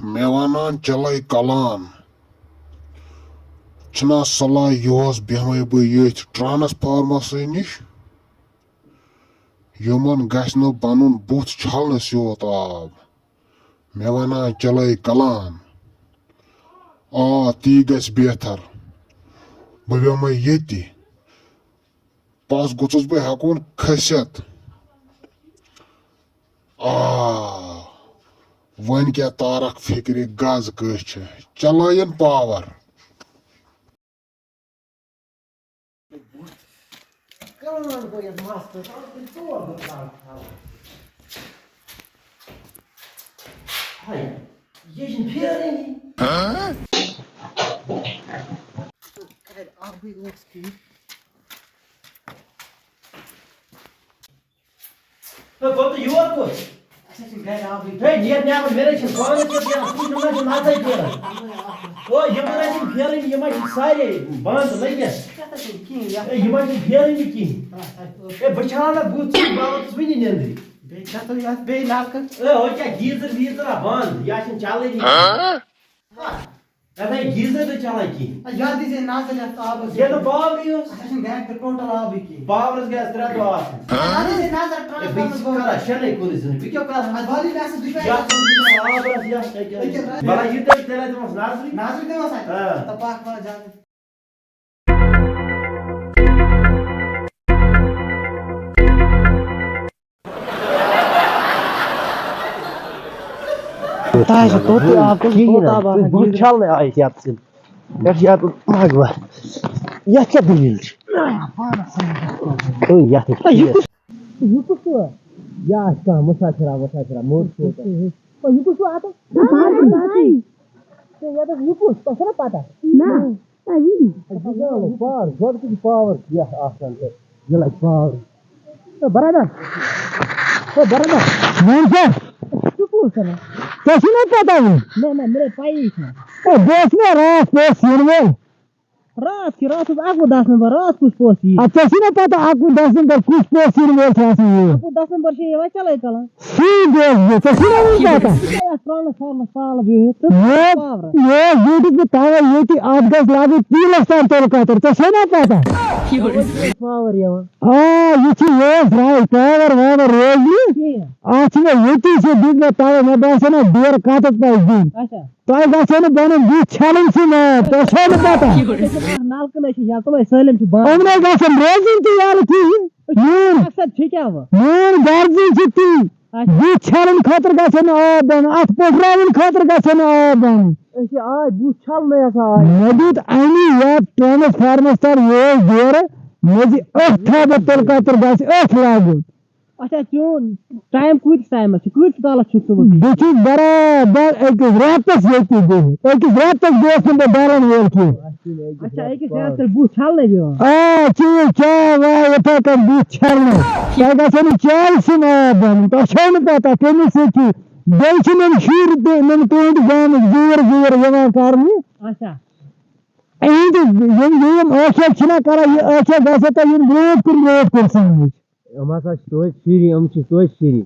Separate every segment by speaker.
Speaker 1: میوانان چلے کلان چھنا صلاح یہس بیہمے بہ یتھ ٹرانسفارمس نش یمن گژھِ نہٕ پنُن بُتھ چھلنس یوت آب مےٚ ونان چلے کلان تی گژھِ بہتر بہٕ بیہمے ییٚتی پس گوٚژھُس بہٕ ہیٚکُن کھٔسِتھ وۄنۍ کیٛاہ تارکھ فکرِ گز کٔہۍ چھِ چلٲیِن پاور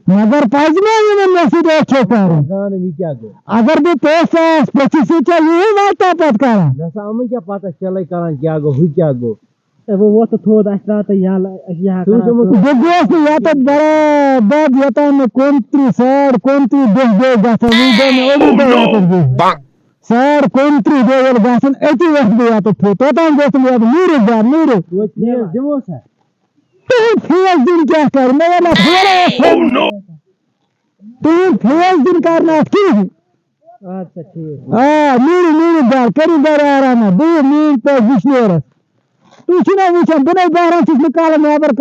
Speaker 1: مگر پز اگر بہ پوسٹ پچیس یہ واتہ پتہ کران چلے کران کیا گو ہو کیا گو برابر یوتان 29 ساڑ 29 دہ گھان 29 دہ گھن اتی وقت بہت توتان نیرو فیس دن کیا کر فیس دن کرنا کہین نیرو گھر کرو گھر آرام بہ مین پہ وشنیرس تھی وچان بہ بہران چھس نکالان نیبر